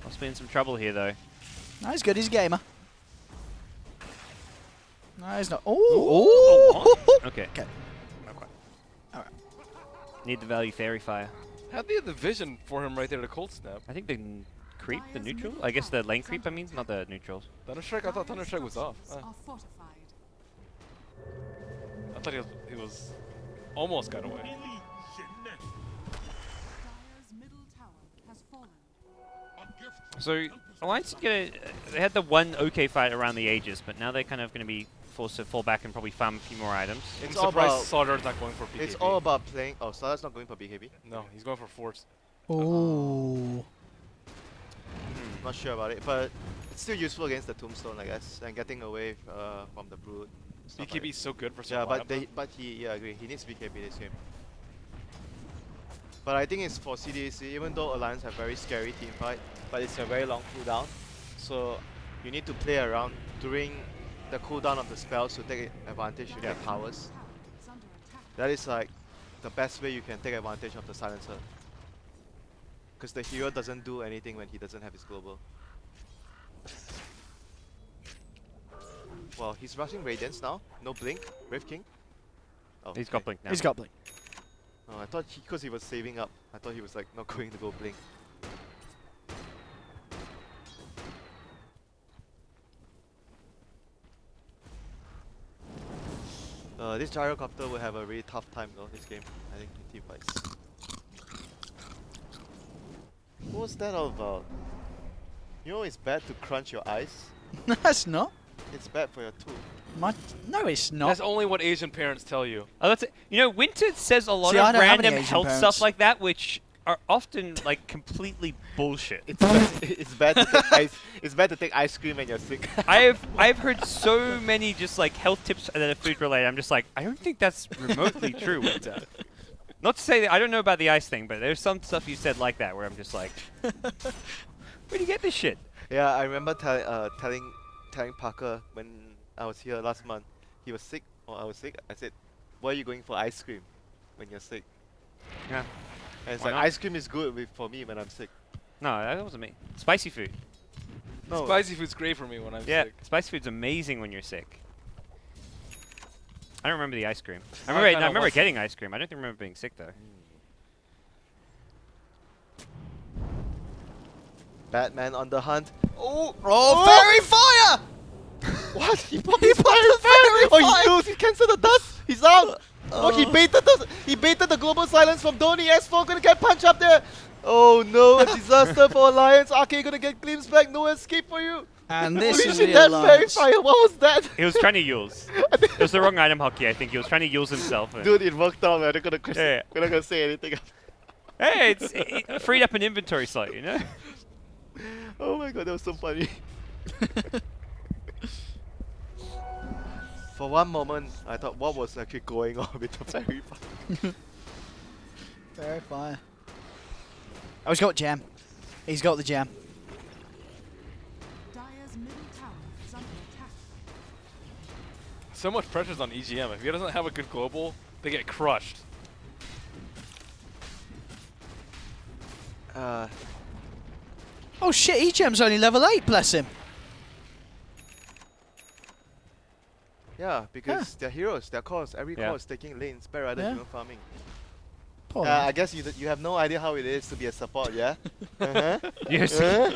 must be in some trouble here, though. No, he's good. He's a gamer. No, he's not. Oh, okay. Okay. Not quite. All right. Need the value fairy fire. How'd they have the vision for him right there to cold snap? I think the creep, the neutral? I guess the lane creep, I mean, not the neutrals. Thunderstrike? I thought Thunderstrike was off. Are fortified. I thought he was almost got away. Dire's middle tower has fallen. So Alliance they had the one okay fight around the Aegis, but now they're kind of going to be forced to fall back and probably farm a few more items. I'm It's all surprised about- Sauter's not going for BKB. It's all about playing. Oh, Star's not going for BKB. No, he's going for force. Oh. Not sure about it, but it's still useful against the Tombstone, I guess, and getting away from the Brood. stuff like BKB is so good for Yeah, some but I agree. He needs BKB this game. But I think it's for CDEC, even though Alliance have very scary team fight, but it's a very long cooldown. So you need to play around during the cooldown of the spells to take advantage with Yeah. the powers. Tower is under attack. That is like the best way you can take advantage of the silencer. Because the hero doesn't do anything when he doesn't have his global. Well, he's rushing Radiance now. No blink. Wraith King. Oh, He's okay. got blink now. He's got blink. Oh, I thought because he was saving up. I thought he was like not going to go blink. This gyrocopter will have a really tough time though this game. I think in team fights. What was that all about? You know it's bad to crunch your ice. That's not. It's bad for your tooth. No, it's not. That's only what Asian parents tell you. Oh, that's it. You know, Winter says a lot See, I of don't have any random Asian health parents. stuff like that, which are often like completely bullshit. It's bad to take ice. It's bad to take ice cream when you're sick. I've heard so many just like health tips that are food related. I'm just like, I don't think that's remotely true, Winter. Not to say that I don't know about the ice thing, but there's some stuff you said like that where I'm just like, where do you get this shit? Yeah, I remember telling Parker when I was here last month. He was sick, or I was sick. I said, "Why are you going for ice cream when you're sick?" Yeah. And it's Why like not? ice cream is good for me when I'm sick. No, that wasn't me. Spicy food. No, Spicy food's great for me when I'm Yeah, sick. spicy food's amazing when you're sick. I don't remember the ice cream. I I remember, kinda I remember was- getting ice cream. I don't remember being sick though. Batman on the hunt. Oh, Fairy fire! What? He popped He his popped fire the fairy Oh, fire! he used. He cancelled the dust. He's out. Oh, he baited the global silence from Donny. S4 gonna get punched up there. Oh no, a disaster for Alliance. RK gonna get glimpsed back. No escape for you. And this Holy is shit, the that fairy alliance. fire. What was that? He was trying to use. It was the wrong item hockey, I think. He was trying to use himself. and- Dude, it worked out. We're not gonna, Yeah. we're not gonna say anything. Hey, it freed up an inventory slot, you know? Oh my god, that was so funny. For one moment, I thought what was actually going on with the fairy fire. Fairy fire. Oh, he's got jam. He's got the jam. Dire's middle tower is under attack. So much pressure's on EGM. If he doesn't have a good global, they get crushed. Oh shit, Ejem's only level 8, bless him. Yeah, because they're heroes, they're cores. Every Yeah. core is taking lanes, better rather Yeah. than farming. Poor I man. guess you have no idea how it is to be a support, yeah? Uh-huh. You're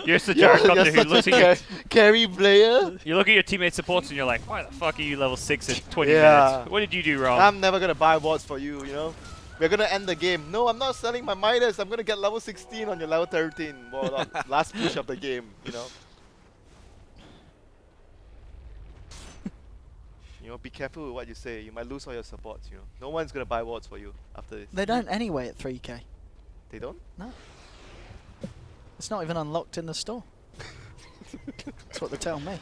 You're the gyrocopter who such looks a at carry player. you look at your teammate supports and you're like, why the fuck are you level 6 in 20 Yeah. minutes? What did you do wrong? I'm never gonna buy wards for you, you know? We're gonna end the game. No, I'm not selling my Midas. I'm gonna get level 16 on your level 13. Well, last push of the game, you know? You know, be careful with what you say. You might lose all your supports, you know? No one's gonna buy wards for you after this. They don't anyway at 3k. They don't? No. It's not even unlocked in the store. That's what they tell me.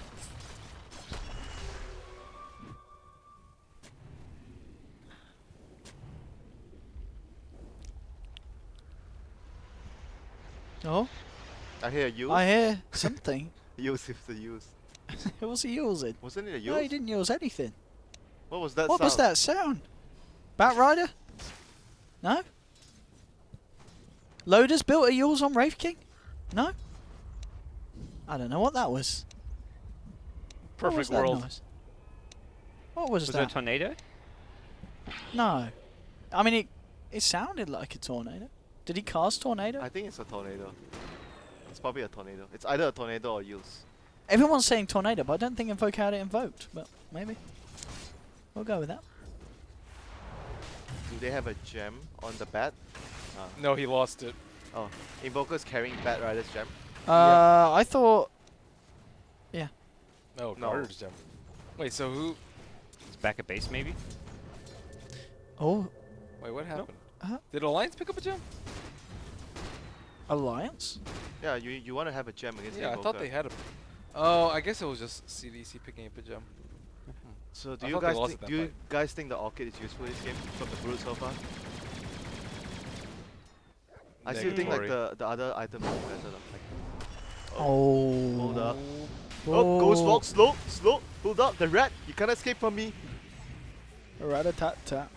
Oh, I hear a use. I hear something. Use is the use. What's he using? Wasn't it a use? No, he didn't use anything. What was that What sound? was that sound? Bat Rider? No? Loaders built a Yules on Wraith King? No? I don't know what that was. What was Perfect that world. noise? What was Was there a that? tornado? No. I mean, it sounded like a tornado. Did he cast tornado? I think it's a tornado. It's probably a tornado. It's either a tornado or use. Everyone's saying tornado, but I don't think Invoke had it invoked. But maybe. We'll go with that. Do they have a gem on the bat? No, he lost it. Oh, Invoker's carrying Bat Rider's gem. I thought... No, No. Carter's gem. Wait, so who? It's back at base, maybe? Oh, Wait, what happened? Uh-huh. Did Alliance pick up a gem? Alliance? Yeah, you want to have a gem against Yeah, I Invoker. thought they had a. Oh, I guess it was just CDEC picking up a gem. So do I you thought they guys lost think that do you fight. guys think the Orchid is useful in this game from the brute so far? I still think like Negatory. the other items are better though. Like, Oh. Hold up. Oh, Ghost Walk, slow, slow. Hold up, the rat. You can't escape from me. Rat-a-tat-tat.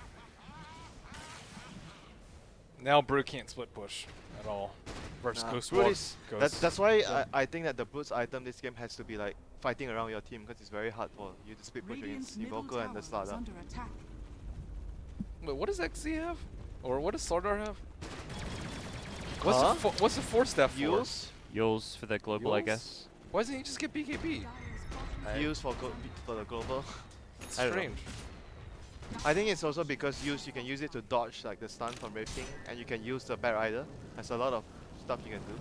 Now Brew can't split push at all. Versus Nah, Ghost Brute Walk. is- Ghost. That's why I think that the Brute's item this game has to be like fighting around your team because it's very hard for you to split push Radiant's against middle Invoker and the tower is Slardar. under attack. Wait, what does XZ have? Or what does Slardar have? Huh? What's the 4-step for? Use? Yules for the global, I Yules? guess. Why doesn't he just get BKB? Dire's bottom Use for the global. It's I don't know. strange. I think it's also because you can use it to dodge like the stun from Wraith King, and you can use the Bat Rider. There's a lot of stuff you can do.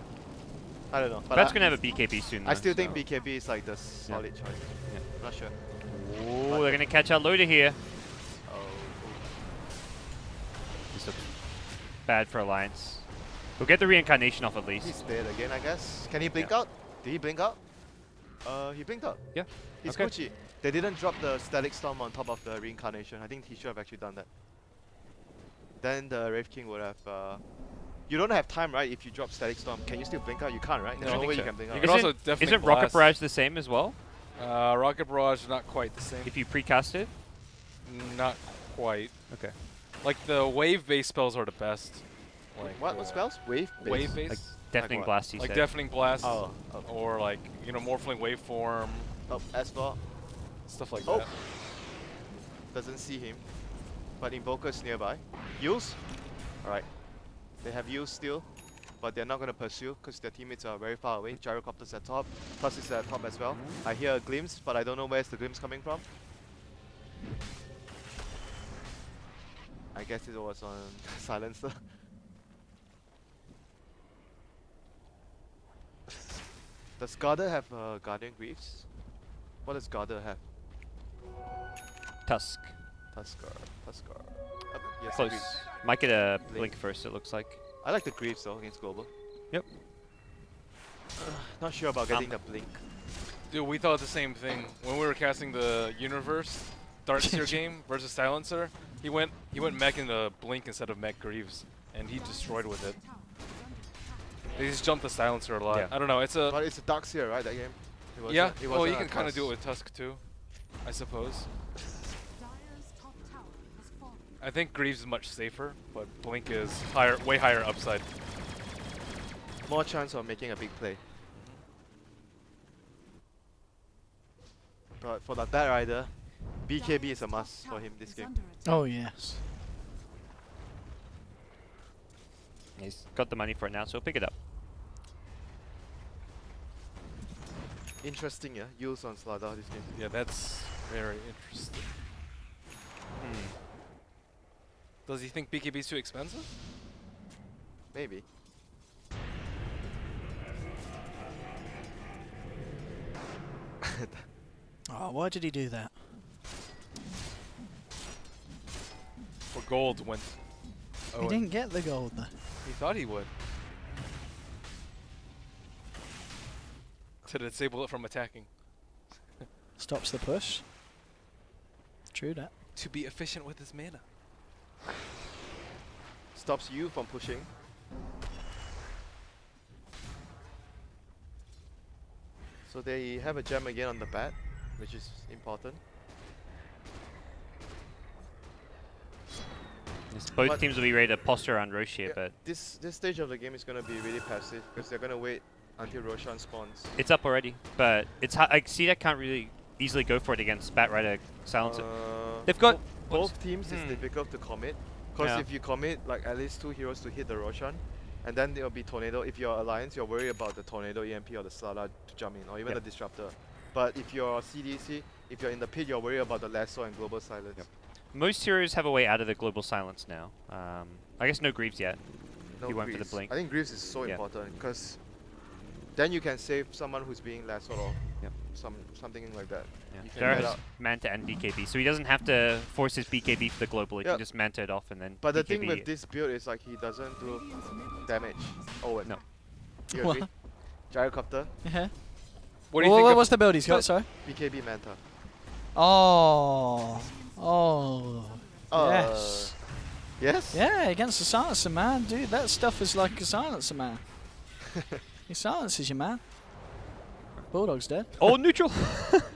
I don't know, but That's gonna have a BKB soon. I though, still think so- BKB is like the solid choice. Yeah. Not sure. Oh, they're gonna catch out loader here. Oh, This looks bad for Alliance. We'll get the reincarnation off at he's least. dead again, I guess. Can he blink Yeah. out? Did he blink out? He blinked out. Yeah. He's Okay. Gucci. They didn't drop the static storm on top of the reincarnation. I think he should have actually done that. Then the Wraith King would have. You don't have time, right? If you drop static storm, can you still blink out? You can't, right? There's No, no I way think you so. can blink You out. can also Isn't definitely Rocket blast. Barrage the same as well? Rocket Barrage not quite the same. If you precast it? Not quite. Okay. Like the wave-based spells are the best. Like What spells? Wave? Wave-based? Like Deafening what? Blast, you Like said. Deafening Blast. Oh. Or like, Morphling Waveform. Oh, S4 Stuff like Oh. that. doesn't see him, but Invoker's nearby. Use? Alright. They have use still, but they're not going to pursue because their teammates are very far away. Gyrocopter's at top. Plus is at top as well. I hear a glimpse, but I don't know where's the glimpse coming from. I guess it was on Silencer. Does Garda have Guardian Greaves? What does Garda have? Tusk. Tuskar. Yes, Close. Greaves. Might get a Blink. blink first, it looks like. I like the Greaves though against Global. Yep. Not sure about getting the Blink. Dude, we thought the same thing when we were casting the Universe Darkseer game versus Silencer. He went mech into Blink instead of mech Greaves, and he destroyed with it. tower is under attack. They just jumped the Silencer a lot. Yeah. I don't know. It's a But it's a Darkseer, right, that game? It wasn't- yeah. it Well, you wasn't a can kind of Tusk. do it with Tusk too, I suppose. Dire's top tower has fallen. I think Greaves is much safer, but Blink is higher, way higher upside. More chance of making a big play. But for the Bat Rider, BKB is a Dire's must top for tower him this is game. under attack. Oh, yes. He's got the money for it now, so pick it up. Interesting, yeah. Use on Slardar this game. Yeah, that's very interesting. Does he think BKB is too expensive? Maybe. Oh, why did he do that? For gold when He didn't get the gold though. he thought he would. To disable it from attacking. Stops the push. True that. To be efficient with his mana. Stops you from pushing. So they have a gem again on the bat, which is important. Both But- teams will be ready to posture around Roche here, Yeah, but this stage of the game is gonna be really passive because they're gonna wait until Roshan spawns. it's up already. But it's like CDEC can't really easily go for it against Bat Rider Silencer. They've got both teams. It's difficult to commit because Yeah. if you commit like at least 2 heroes to hit the Roshan, and then there'll be Tornado. If you're Alliance, you're worried about the Tornado EMP or the Slardar to jump in, or even Yep. the Disruptor. But if you're CDEC, if you're in the pit, you're worried about the Lasso and Global Silence. Yep. Most heroes have a way out of the global silence now. I guess no Greaves yet. No He went for the Greaves. blink. I think Greaves is so Yeah. important because then you can save someone who's being lassoed or Yep. something like that. Yeah. You can Dara get has out. Manta and BKB, so he doesn't have to force his BKB for the global. He Yep. can just Manta it off and then But the BKB. thing with this build is like he doesn't do damage. Oh wait. No. You agree? Gyrocopter, Yeah. What do you think? What's the build he's got? Sorry. BKB Manta. Oh. Oh. Yes. Yes? Yeah, against the silencer, man. Dude, that stuff is like a silencer, man. He silences you, man. Bulldog's dead. Oh, neutral.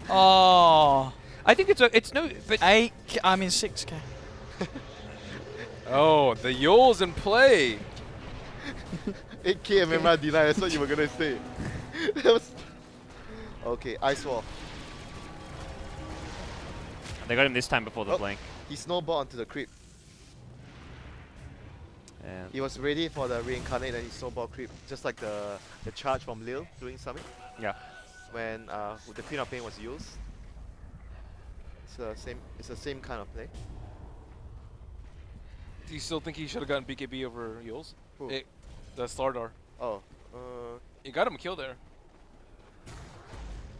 Oh, I think it's no, but 8K, I mean 6K. Oh, the Yole's in play. 8K MMR deny, that's what you were gonna say. That was... Okay, Ice Wall. they got him this time before the Oh. blank. He snowballed onto the creep. And He was ready for the reincarnate and he snowball creep, just like the charge from Lil during Summit yeah, when the Queen of Pain was used. It's the same kind of play. Do you still think he should have gotten BKB over Yoles? Who? The Slardar. Oh, You got him a kill there.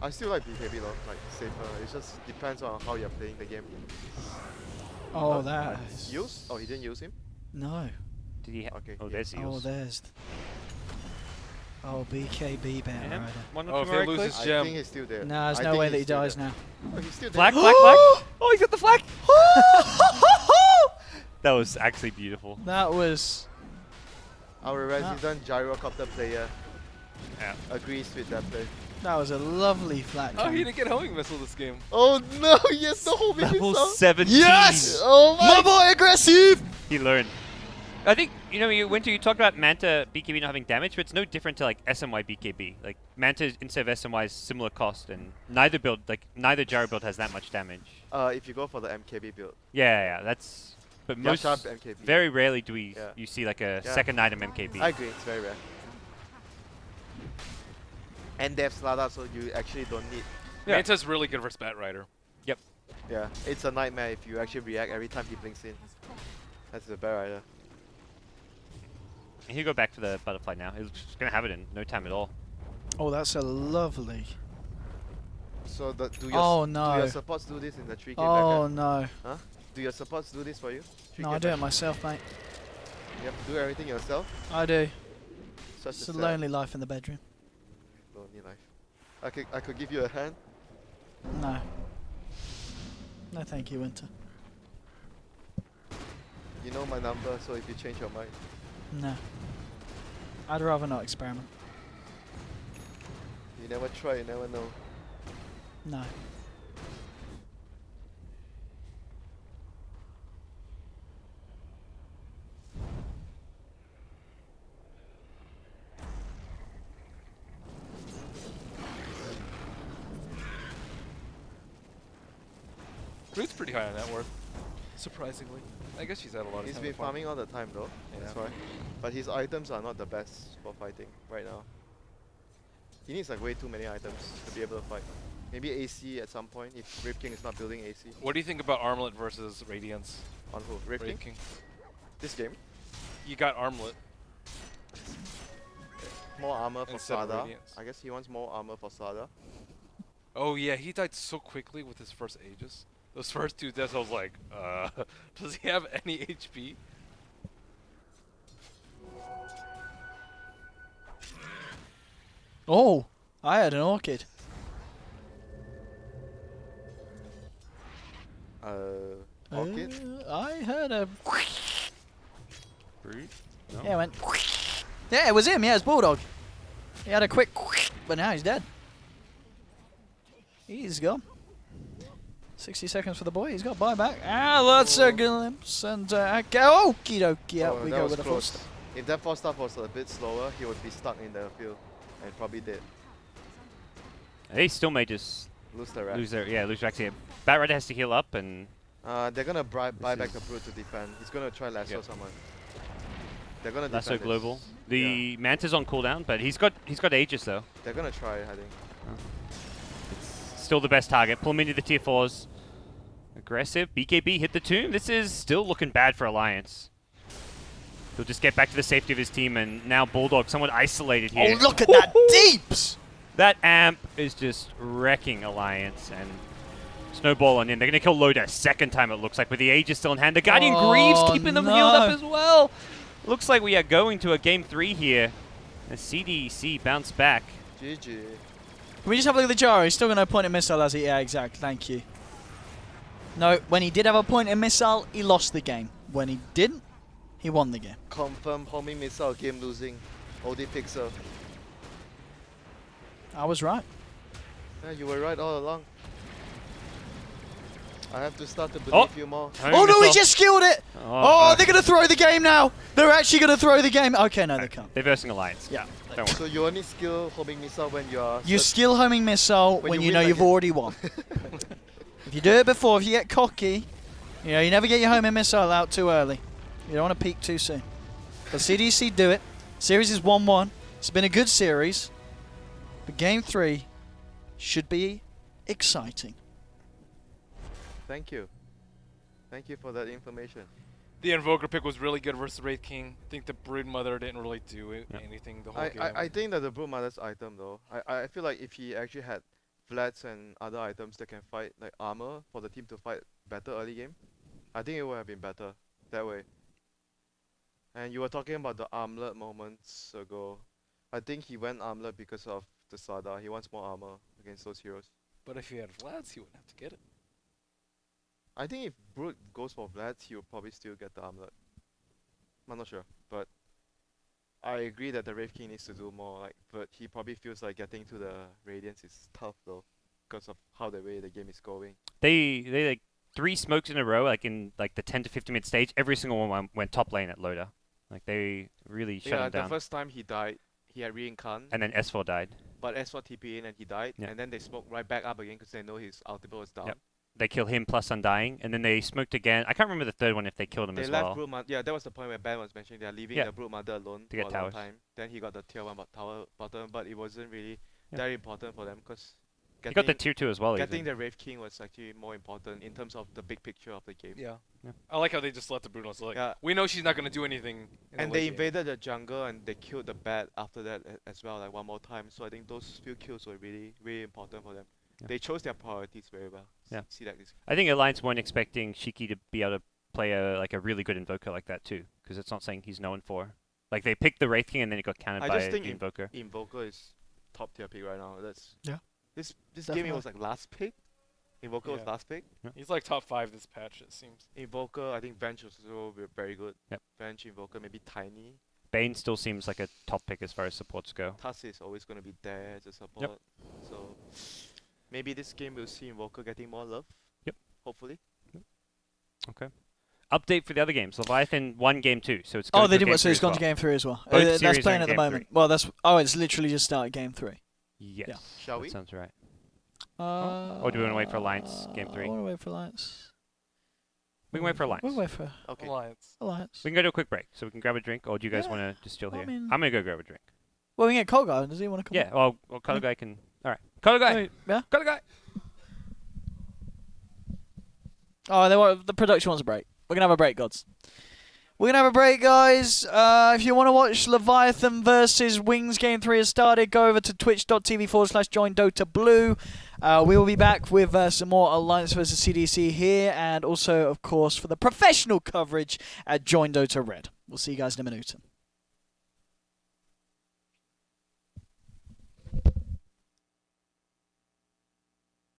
I still like BKB though, like safer. It just depends on how you're playing the game. Oh, that is... Use? Oh, he didn't use him? No. did he? Okay, Oh, yeah. there's Oh, Eels. there's... Oh, BKB better Yeah, rider. one Oh, or if two they right lose click. his I gem. think he's still there. No, there's I no think way he's that he still dies there. now. Oh, he's still Flag, there. flag, flag. Oh, he got the flag. That was actually beautiful. That was... Our resident gyrocopter player Yeah. agrees with that play. That was a lovely flat Oh, he cannon. didn't get homing missile this game. Oh no, yes, the whole Level missile. 17. Yes! Oh My my boy aggressive! He learned. I think, you know, you talked about Manta BKB not having damage, but it's no different to like SMY BKB. Like Manta instead of SMY is similar cost, and neither gyro build has that much damage. If you go for the MKB build. Yeah, that's. But most Sharp MKB. very rarely do Yeah. you see like a Yeah. second item MKB. I agree, it's very rare. And they have Slada, so you actually don't need... Yeah. Manta's really good for Spat Rider. Yeah, it's a nightmare if you actually react every time he blinks in. That's a bad rider. He'll go back for the butterfly now. He's just gonna have it in no time at all. Oh, that's a lovely... So do your Oh, do no. your supports do this in the 3K Oh, backup? no. Huh? Do your supports do this for you? No, 3K I do it backup? myself, mate. You have to do everything yourself? I do. Such It's a a sad lonely life in the bedroom. lonely life. I could give you a hand. No. No, thank you, Winter. You know my number, so if you change your mind. No. I'd rather not experiment. You never try, you never know. No. Ruth's pretty high on net worth. Surprisingly. I guess she's had a lot of He's time been to farm. farming all the time though, that's Yeah. why. But his items are not the best for fighting right now. He needs like way too many items to be able to fight. Maybe AC at some point if Rip King is not building AC. What do you think about Armlet versus Radiance? On who? Rip King? Raid King. This game? You got Armlet. More armor for Instead of Sada. Radiance. I guess he wants more armor for Sada. Oh yeah, he died so quickly with his first Aegis. Those first two deaths, I was like, does he have any HP? Oh! I had an orchid. Orchid? I heard a... Brood? No? Yeah, it went... Yeah, it was him. Yeah, it was Bulldog. He had a quick... But now he's dead. He's gone. 60 seconds for the boy. He's got buyback. Ah, that's a glimpse. And okie dokie. Out we that go was with a full close. stop. If that first stuff was a bit slower, he would be stuck in the field and probably dead. They still may just Lose the rat. lose Rex here. Bat Rider has to heal up, and They're gonna buy This back is- the brute to defend. He's gonna try lasso Yep. someone. They're gonna that's defend so global. this. The Manta's on cooldown, but he's got Aegis though. They're gonna try, I think. Still the best target. Pull him into the tier 4s. Aggressive. BKB hit the tomb. This is still looking bad for Alliance. He'll just get back to the safety of his team, and now Bulldog somewhat isolated here. Oh, look at that deeps! That amp is just wrecking Alliance, and snowball on in. They're going to kill Loda a second time, it looks like, with the Aegis still in hand. The Guardian Oh, Greaves keeping them healed up no. as well. Looks like we are going to a game 3 here. The CDEC bounce back. GG. Can we just have a look at the gyro? He's still going to point a missile, has he? Yeah, exact. Thank you. No, when he did have a point in missile, he lost the game. When he didn't, he won the game. Confirm homing missile game losing. OD Pixel. I was right. Yeah, you were right all along. I have to start to Oh. believe you more. Oh no, he just skilled it! Oh, they're gonna throw the game now! They're actually gonna throw the game. Okay, no, they can't. They're versing Alliance. Yeah. Don't worry. So you only skill homing missile when you are. You skill homing missile When when you you win know the you've game. already won. If you do it before, if you get cocky, you know, you never get your homing missile out too early. You don't want to peak too soon. But CDC do it. Series is 1-1. It's been a good series. But game 3 should be exciting. Thank you. Thank you for that information. The Invoker pick was really good versus Wraith King. I think the Broodmother didn't really do Yeah. anything the whole I, game. I think that the Broodmother's item though, I feel like if he actually had flats and other items that can fight like armor for the team to fight better early game, I think it would have been better that way. And you were talking about the armlet moments ago. I think he went armlet because of the Sada. He wants more armor against those heroes. But if he had Vlads, he wouldn't have to get it. I think if Brood goes for Vlad, he'll probably still get the armlet. I'm not sure, but I agree that the Wraith King needs to do more. Like, but he probably feels like getting to the Radiance is tough though, because of how the way the game is going. They like 3 smokes in a row, like in like the 10 to 15 minute stage. Every single one went top lane at Loda. Like they really shut Yeah, him the down. first time he died, he had reincarn, And then S4 died. but S4 TP in and he died, Yeah. and then they smoked right back up again because they know his ultimate was down. Yep. They kill him plus Undying, and then they smoked again. I can't remember the third one if they killed him They as left well. Broodmother. Yeah, that was the point where Ben was mentioning they're leaving Yeah. the Broodmother alone To for get a long towers. time. Then he got the tier 1 tower bottom, but it wasn't really Yeah. that important for them because He got the tier 2 as well. getting even. the Wraith King was actually more important in terms of the big picture of the game. Yeah. Yeah. I like how they just let the Brunos like. Yeah. We know she's not gonna do anything. In And the they late game. invaded the jungle and they killed the bat after that as well, like one more time. So I think those few kills were really, really important for them. Yeah. They chose their priorities very well. Yeah. See that this. I think Alliance weren't expecting Shiki to be able to play a really good Invoker like that too, because it's not something he's known for. Like they picked the Wraith King and then he got countered I by just think the Invoker. Invoker is top tier pick right now. That's Yeah. This game Definitely. it was like last pick. Invoker was Yeah. last pick. He's like top 5 this patch, it seems. Invoker, I think Bench was also very good. Yep. Bench, Invoker, maybe Tiny. Bane still seems like a top pick as far as supports go. Tuss is always going to be there to support. So maybe this game we'll see Invoker getting more love. Yep. Hopefully. Okay. Update for the other games. Leviathan won game 2, so it's. Oh, going they to did game what? So three it's as gone well. to game 3 as well. Both That's series are playing in at the game moment. 3. Well, that's it's literally just started game 3. Yes. Yeah. Shall that we? sounds right. Or do we wanna wait for Alliance, game 3? I want to wait for Alliance. We can wait for Alliance. We'll wait for Okay. Alliance. Alliance. We can go to a quick break, so we can grab a drink, or do you guys Yeah. want to just chill I here? mean- I'm gonna go grab a drink. Well, we can get Colgar. Does he want to come? Yeah. Well, Color Guy can. All right. Color Guy. Wait, yeah. Color Guy. Oh, the production wants a break. We're gonna have a break, gods. We're gonna have a break, guys. If you want to watch Leviathan versus Wings Game 3 has started, go over to twitch.tv/join Dota Blue. We will be back with some more Alliance versus CDC here, and also, of course, for the professional coverage at Join Dota Red. We'll see you guys in a minute.